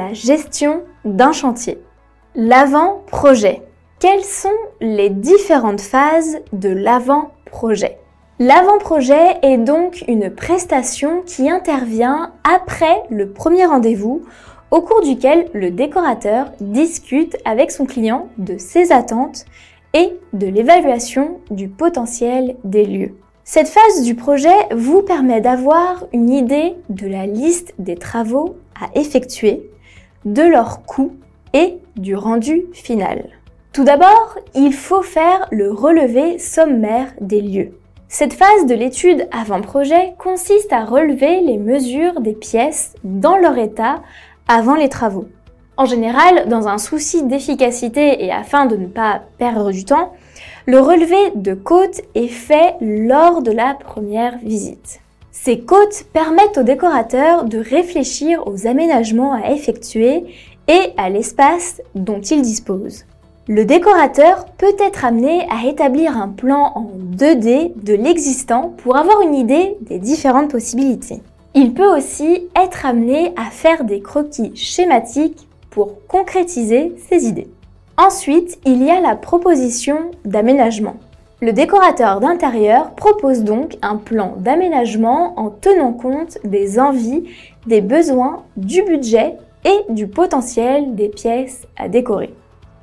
la gestion d'un chantier. L'avant-projet. Quelles sont les différentes phases de l'avant-projet? L'avant-projet est donc une prestation qui intervient après le premier rendez-vous, au cours duquel le décorateur discute avec son client de ses attentes et de l'évaluation du potentiel des lieux. Cette phase du projet vous permet d'avoir une idée de la liste des travaux à effectuer, de leur coût et du rendu final. Tout d'abord, il faut faire le relevé sommaire des lieux. Cette phase de l'étude avant-projet consiste à relever les mesures des pièces dans leur état avant les travaux. En général, dans un souci d'efficacité et afin de ne pas perdre du temps, le relevé de côtes est fait lors de la première visite. Ces côtes permettent au décorateur de réfléchir aux aménagements à effectuer et à l'espace dont il dispose. Le décorateur peut être amené à établir un plan en 2D de l'existant pour avoir une idée des différentes possibilités. Il peut aussi être amené à faire des croquis schématiques pour concrétiser ses idées. Ensuite, il y a la proposition d'aménagement. Le décorateur d'intérieur propose donc un plan d'aménagement en tenant compte des envies, des besoins, du budget et du potentiel des pièces à décorer.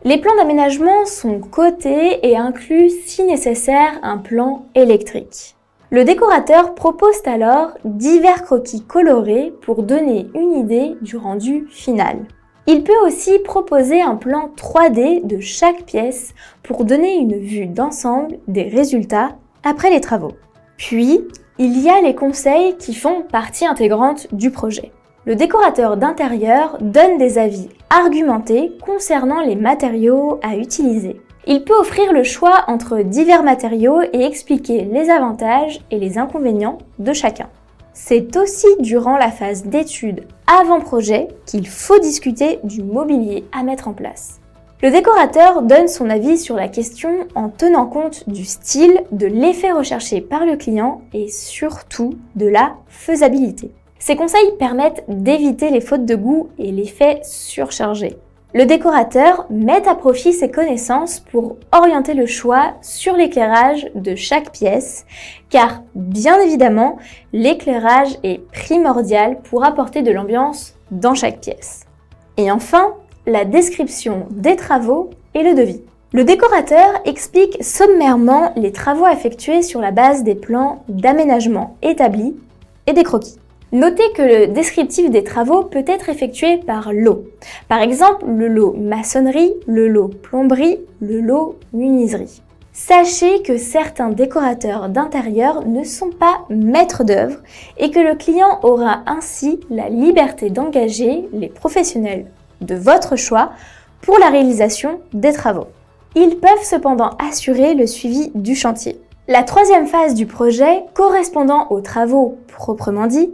Les plans d'aménagement sont cotés et incluent, si nécessaire, un plan électrique. Le décorateur propose alors divers croquis colorés pour donner une idée du rendu final. Il peut aussi proposer un plan 3D de chaque pièce pour donner une vue d'ensemble des résultats après les travaux. Puis, il y a les conseils qui font partie intégrante du projet. Le décorateur d'intérieur donne des avis argumentés concernant les matériaux à utiliser. Il peut offrir le choix entre divers matériaux et expliquer les avantages et les inconvénients de chacun. C'est aussi durant la phase d'étude avant-projet qu'il faut discuter du mobilier à mettre en place. Le décorateur donne son avis sur la question en tenant compte du style, de l'effet recherché par le client et surtout de la faisabilité. Ces conseils permettent d'éviter les fautes de goût et l'effet surchargé. Le décorateur met à profit ses connaissances pour orienter le choix sur l'éclairage de chaque pièce, car bien évidemment, l'éclairage est primordial pour apporter de l'ambiance dans chaque pièce. Et enfin, la description des travaux et le devis. Le décorateur explique sommairement les travaux effectués sur la base des plans d'aménagement établis et des croquis. Notez que le descriptif des travaux peut être effectué par lot. Par exemple, le lot maçonnerie, le lot plomberie, le lot menuiserie. Sachez que certains décorateurs d'intérieur ne sont pas maîtres d'œuvre et que le client aura ainsi la liberté d'engager les professionnels de votre choix pour la réalisation des travaux. Ils peuvent cependant assurer le suivi du chantier. La troisième phase du projet, correspondant aux travaux proprement dits,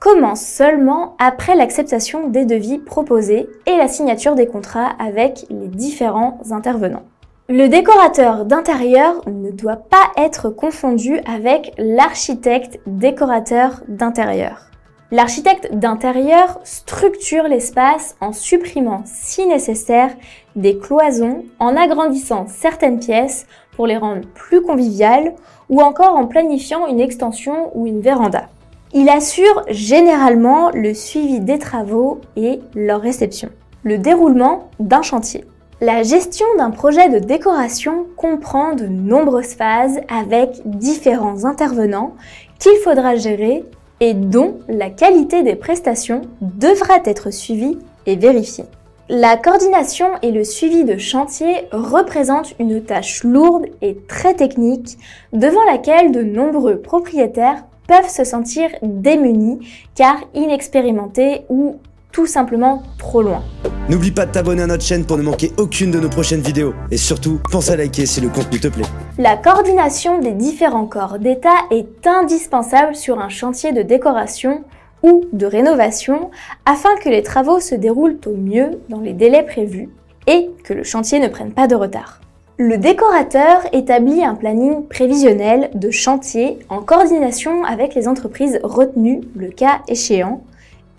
commence seulement après l'acceptation des devis proposés et la signature des contrats avec les différents intervenants. Le décorateur d'intérieur ne doit pas être confondu avec l'architecte décorateur d'intérieur. L'architecte d'intérieur structure l'espace en supprimant, si nécessaire, des cloisons, en agrandissant certaines pièces pour les rendre plus conviviales ou encore en planifiant une extension ou une véranda. Il assure généralement le suivi des travaux et leur réception. Le déroulement d'un chantier. La gestion d'un projet de décoration comprend de nombreuses phases avec différents intervenants qu'il faudra gérer et dont la qualité des prestations devra être suivie et vérifiée. La coordination et le suivi de chantier représentent une tâche lourde et très technique devant laquelle de nombreux propriétaires peuvent se sentir démunis car inexpérimentés ou tout simplement trop loin. N'oublie pas de t'abonner à notre chaîne pour ne manquer aucune de nos prochaines vidéos. Et surtout, pense à liker si le contenu te plaît. La coordination des différents corps d'État est indispensable sur un chantier de décoration ou de rénovation afin que les travaux se déroulent au mieux dans les délais prévus et que le chantier ne prenne pas de retard. Le décorateur établit un planning prévisionnel de chantier en coordination avec les entreprises retenues le cas échéant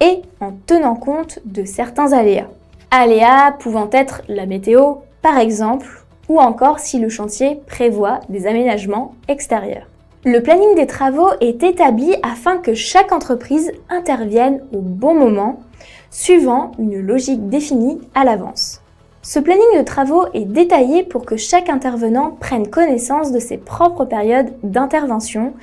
et en tenant compte de certains aléas. Aléas pouvant être la météo, par exemple, ou encore si le chantier prévoit des aménagements extérieurs. Le planning des travaux est établi afin que chaque entreprise intervienne au bon moment, suivant une logique définie à l'avance. Ce planning de travaux est détaillé pour que chaque intervenant prenne connaissance de ses propres périodes d'intervention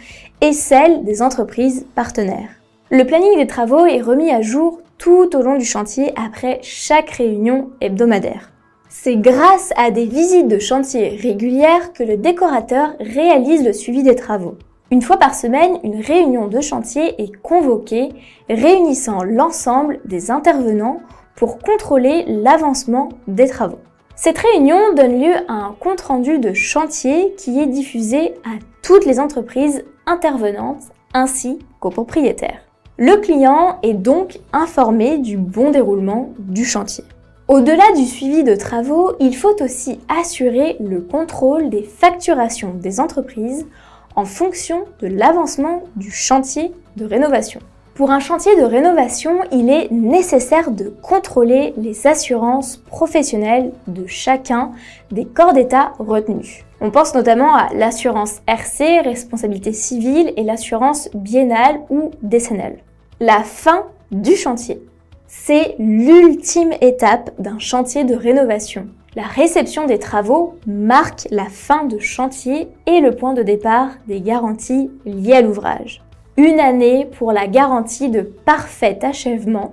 et celles des entreprises partenaires. Le planning des travaux est remis à jour tout au long du chantier après chaque réunion hebdomadaire. C'est grâce à des visites de chantier régulières que le décorateur réalise le suivi des travaux. Une fois par semaine, une réunion de chantier est convoquée, réunissant l'ensemble des intervenants pour contrôler l'avancement des travaux. Cette réunion donne lieu à un compte-rendu de chantier qui est diffusé à toutes les entreprises intervenantes ainsi qu'aux propriétaires. Le client est donc informé du bon déroulement du chantier. Au-delà du suivi de travaux, il faut aussi assurer le contrôle des facturations des entreprises en fonction de l'avancement du chantier de rénovation. Pour un chantier de rénovation, il est nécessaire de contrôler les assurances professionnelles de chacun des corps d'État retenus. On pense notamment à l'assurance RC, responsabilité civile, et l'assurance biennale ou décennale. La fin du chantier. C'est l'ultime étape d'un chantier de rénovation. La réception des travaux marque la fin de chantier et le point de départ des garanties liées à l'ouvrage. 1 année pour la garantie de parfait achèvement,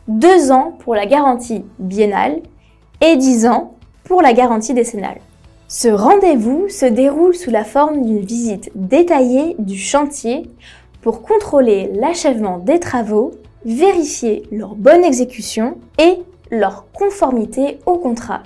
2 ans pour la garantie biennale et 10 ans pour la garantie décennale. Ce rendez-vous se déroule sous la forme d'une visite détaillée du chantier pour contrôler l'achèvement des travaux, vérifier leur bonne exécution et leur conformité au contrat.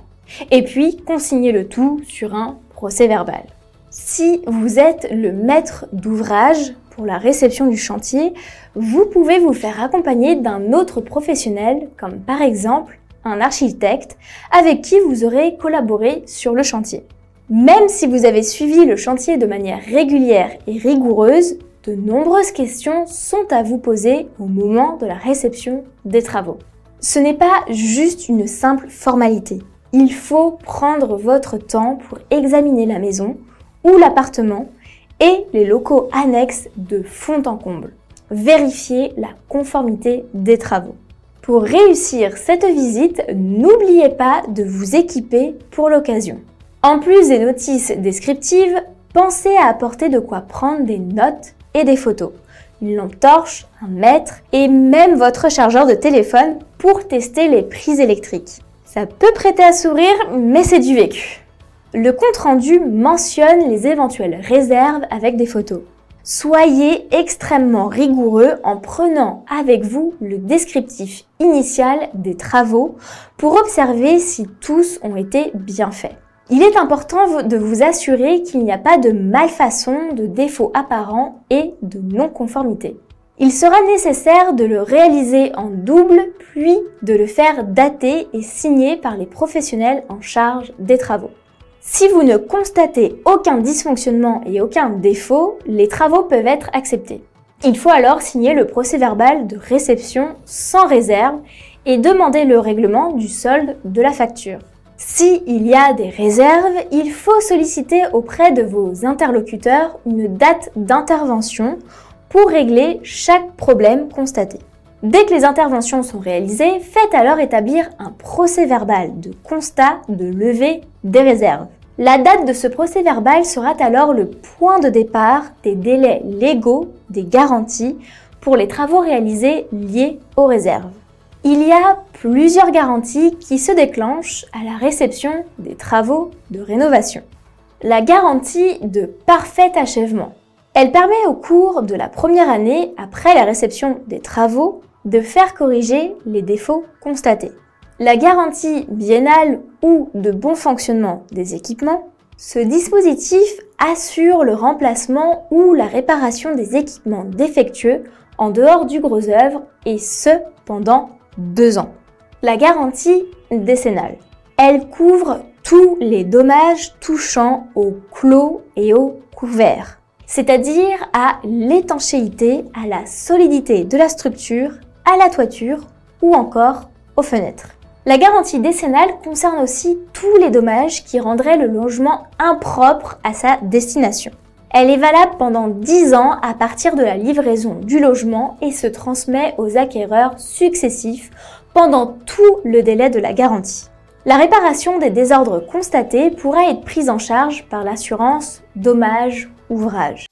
Et puis, consigner le tout sur un procès-verbal. Si vous êtes le maître d'ouvrage pour la réception du chantier, vous pouvez vous faire accompagner d'un autre professionnel, comme par exemple un architecte, avec qui vous aurez collaboré sur le chantier. Même si vous avez suivi le chantier de manière régulière et rigoureuse, de nombreuses questions sont à vous poser au moment de la réception des travaux. Ce n'est pas juste une simple formalité. Il faut prendre votre temps pour examiner la maison ou l'appartement et les locaux annexes de fond en comble. Vérifier la conformité des travaux. Pour réussir cette visite, n'oubliez pas de vous équiper pour l'occasion. En plus des notices descriptives, pensez à apporter de quoi prendre des notes et des photos, une lampe torche, un mètre et même votre chargeur de téléphone pour tester les prises électriques. Ça peut prêter à sourire, mais c'est du vécu. Le compte-rendu mentionne les éventuelles réserves avec des photos. Soyez extrêmement rigoureux en prenant avec vous le descriptif initial des travaux pour observer si tous ont été bien faits. Il est important de vous assurer qu'il n'y a pas de malfaçon, de défauts apparents et de non-conformité. Il sera nécessaire de le réaliser en double, puis de le faire dater et signer par les professionnels en charge des travaux. Si vous ne constatez aucun dysfonctionnement et aucun défaut, les travaux peuvent être acceptés. Il faut alors signer le procès-verbal de réception sans réserve et demander le règlement du solde de la facture. S'il y a des réserves, il faut solliciter auprès de vos interlocuteurs une date d'intervention pour régler chaque problème constaté. Dès que les interventions sont réalisées, faites alors établir un procès-verbal de constat de levée des réserves. La date de ce procès-verbal sera alors le point de départ des délais légaux des garanties pour les travaux réalisés liés aux réserves. Il y a plusieurs garanties qui se déclenchent à la réception des travaux de rénovation. La garantie de parfait achèvement. Elle permet au cours de la première année, après la réception des travaux, de faire corriger les défauts constatés. La garantie biennale ou de bon fonctionnement des équipements. Ce dispositif assure le remplacement ou la réparation des équipements défectueux en dehors du gros œuvre et ce pendant 2 ans. La garantie décennale. Elle couvre tous les dommages touchant au clos et au couvert, c'est-à-dire à l'étanchéité, à la solidité de la structure, à la toiture ou encore aux fenêtres. La garantie décennale concerne aussi tous les dommages qui rendraient le logement impropre à sa destination. Elle est valable pendant 10 ans à partir de la livraison du logement et se transmet aux acquéreurs successifs pendant tout le délai de la garantie. La réparation des désordres constatés pourra être prise en charge par l'assurance dommages ouvrages.